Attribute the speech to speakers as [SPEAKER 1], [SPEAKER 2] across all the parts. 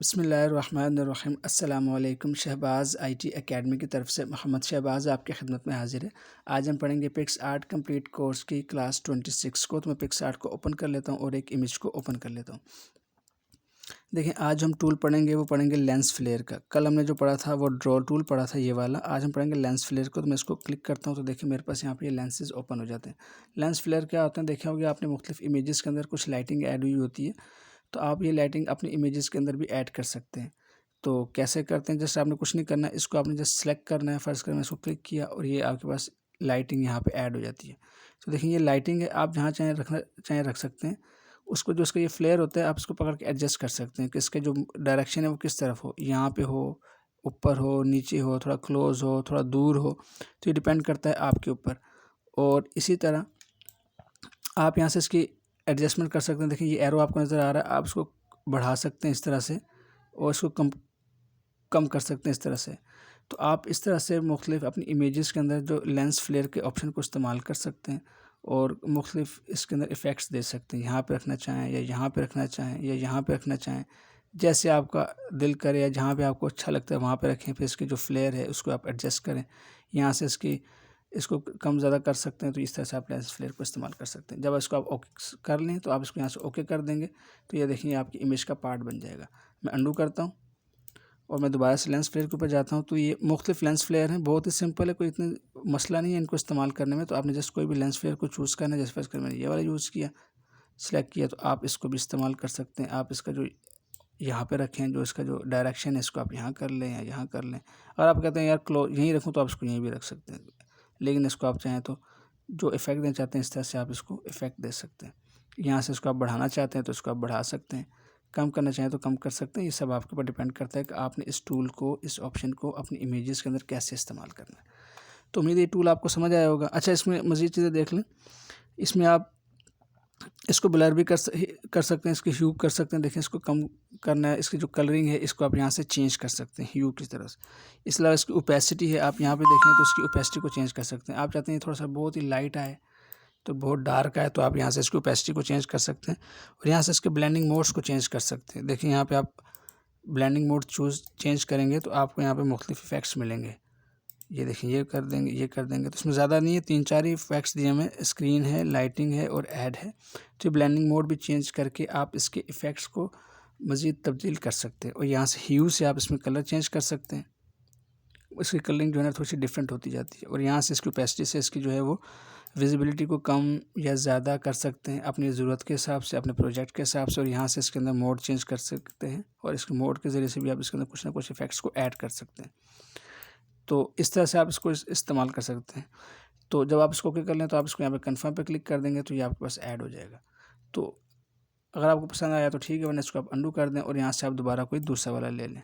[SPEAKER 1] बिस्मिल्लाहिर्रहमानिर्रहीम। अस्सलामु अलैकुम। शहबाज़ आईटी एकेडमी की तरफ से मोहम्मद शहबाज़ आपकी खिदमत में हाजिर है। आज हम पढ़ेंगे पिक्सआर्ट कंप्लीट कोर्स की क्लास 26 को। तो मैं पिक्सआर्ट को ओपन कर लेता हूँ और एक इमेज को ओपन कर लेता हूँ। देखिए, आज हम टूल पढ़ेंगे, वो पढ़ेंगे लेंस फ्लेयर का। कल हमने जो पढ़ा था वो ड्रॉ टूल पढ़ा था, ये वाला। आज हम पढ़ेंगे लेंस फ्लेयर को। तो मैं इसको क्लिक करता हूँ तो देखिए मेरे पास यहाँ पे ये लेंसेज ओपन हो जाते हैं। लेंस फ्लेयर क्या होते हैं, देखे होंगे आपने, मुख्तलिफ इमेजेस के अंदर कुछ लाइटिंग ऐड हुई होती है, तो आप ये लाइटिंग अपने इमेजेस के अंदर भी ऐड कर सकते हैं। तो कैसे करते हैं, जस्ट आपने कुछ नहीं करना है, इसको आपने जस्ट सेलेक्ट करना है। फ़र्ज़ करें मैं इसको क्लिक किया और ये आपके पास लाइटिंग यहाँ पे ऐड हो जाती है। तो देखिए ये लाइटिंग है, आप जहाँ चाहें रखना चाहें रख सकते हैं। उसको जो उसका ये फ्लेयर होता है, आप इसको पकड़ के एडजस्ट कर सकते हैं कि इसका जो डायरेक्शन है वो किस तरफ हो, यहाँ पे हो, ऊपर हो, नीचे हो, थोड़ा क्लोज़ हो, थोड़ा दूर हो। तो ये डिपेंड करता है आपके ऊपर। और इसी तरह आप यहाँ से इसकी एडजस्टमेंट कर सकते हैं। देखिए ये एरो आपको नज़र आ रहा है, आप इसको बढ़ा सकते हैं इस तरह से और इसको कम कर सकते हैं इस तरह से। तो आप इस तरह से मुख्तलिफ अपनी इमेजेस के अंदर जो लेंस फ्लेयर के ऑप्शन को इस्तेमाल कर सकते हैं और मुख्तलिफ इसके अंदर इफ़ेक्ट्स दे सकते हैं। यहाँ पे रखना चाहें या यहाँ पे रखना चाहें या यहाँ पे रखना चाहें, जैसे आपका दिल करे या जहाँ पे आपको अच्छा लगता है वहाँ पे रखें। फिर इसकी जो फ्लेयर है उसको आप एडजस्ट करें, यहाँ से इसको कम ज़्यादा कर सकते हैं। तो इस तरह से आप लेंस फ्लेयर को इस्तेमाल कर सकते हैं। जब इसको आप ओके कर लें तो आप इसको यहाँ से ओके कर देंगे, तो ये देखिए आपकी इमेज का पार्ट बन जाएगा। मैं अंडू करता हूँ और मैं दोबारा से लेंस फ्लेयर के ऊपर जाता हूँ। तो ये मुख्तलिफ लेंस फ्लेयर हैं, बहुत ही सिंपल है, कोई इतना मसला नहीं है इनको इस्तेमाल करने में। तो आपने जस्ट कोई भी लेंस फ्लेयर को चूज़ करना है। जैसे फर्स्ट मैंने ये वाला यूज़ किया, सिलेक्ट किया, तो आप इसको भी इस्तेमाल कर सकते हैं। आप इसका जो यहाँ पे रखें, जो इसका जो डायरेक्शन है इसको आप यहाँ कर लें या यहाँ कर लें। अगर आप कहते हैं यार यहीं रखूँ, तो आप इसको यहीं भी रख सकते हैं। लेकिन इसको आप चाहें तो जो इफ़ेक्ट देना चाहते हैं इस तरह से आप इसको इफ़ेक्ट दे सकते हैं। यहाँ से इसको आप बढ़ाना चाहते हैं तो इसको आप बढ़ा सकते हैं, कम करना चाहें तो कम कर सकते हैं। ये सब आपके ऊपर डिपेंड करता है कि आपने इस टूल को, इस ऑप्शन को अपनी इमेजेस के अंदर कैसे इस्तेमाल करना है। तो उम्मीद है ये टूल आपको समझ आया होगा। अच्छा, इसमें मज़ीद चीज़ें देख लें। इसमें आप इसको ब्लर भी कर सकते हैं, इसकी ह्यू कर सकते हैं। देखिए इसको कम करना है, इसकी जो कलरिंग है इसको आप यहाँ से चेंज कर सकते हैं ह्यू की तरह से। इस अलावा इसकी ओपेसिटी है, आप यहाँ पे देखें तो इसकी ओपेसिटी को चेंज कर सकते हैं। आप चाहते हैं थोड़ा सा बहुत ही लाइट आए, तो बहुत डार्क आए, तो आप यहाँ से इसकी ओपेसिटी को चेंज कर सकते हैं और यहाँ से इसके ब्लेंडिंग मोड्स को चेंज कर सकते हैं। देखिए यहाँ पे आप ब्लेंडिंग मोड चेंज करेंगे तो आपको यहाँ पे मुख्तलिफ इफ़ेक्ट्स मिलेंगे। ये देखिए ये कर देंगे, ये कर देंगे, तो इसमें ज़्यादा नहीं है, 3-4 ही इफ़ेक्ट्स दिए हमें। स्क्रीन है, लाइटिंग है और ऐड है। तो ब्लेंडिंग मोड भी चेंज करके आप इसके इफ़ेक्ट्स को मज़ीद तब्दील कर सकते हैं और यहाँ से ह्यू से आप इसमें कलर चेंज कर सकते हैं। इसकी कलरिंग जो है ना थोड़ी सी डिफरेंट होती जाती है और यहाँ से इसकी ओपेसिटी से इसकी जो है वो विजिबिलिटी को कम या ज़्यादा कर सकते हैं अपनी ज़रूरत के हिसाब से, अपने प्रोजेक्ट के हिसाब से। और यहाँ से इसके अंदर मोड चेंज कर सकते हैं और इसके मोड के ज़रिए से भी आप इसके अंदर कुछ ना कुछ इफ़ेक्ट्स को ऐड कर सकते हैं। तो इस तरह से आप इसको इस्तेमाल कर सकते हैं। तो जब आप इसको ओके कर लें तो आप इसको यहाँ पे कन्फर्म पे क्लिक कर देंगे तो ये आपके पास ऐड हो जाएगा। तो अगर आपको पसंद आया तो ठीक है, वरना इसको आप अंडू कर दें और यहाँ से आप दोबारा कोई दूसरा वाला ले लें।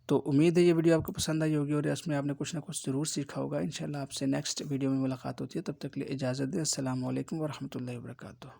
[SPEAKER 1] तो उम्मीद है ये वीडियो आपको पसंद आई होगी और इसमें आपने कुछ ना कुछ ज़रूर सीखा होगा। इंशाल्लाह आपसे नेक्स्ट वीडियो में मुलाकात होती है, तब तक के लिए इजाज़त दें। अस्सलामु अलैकुम व रहमतुल्लाहि व बरकातुहू।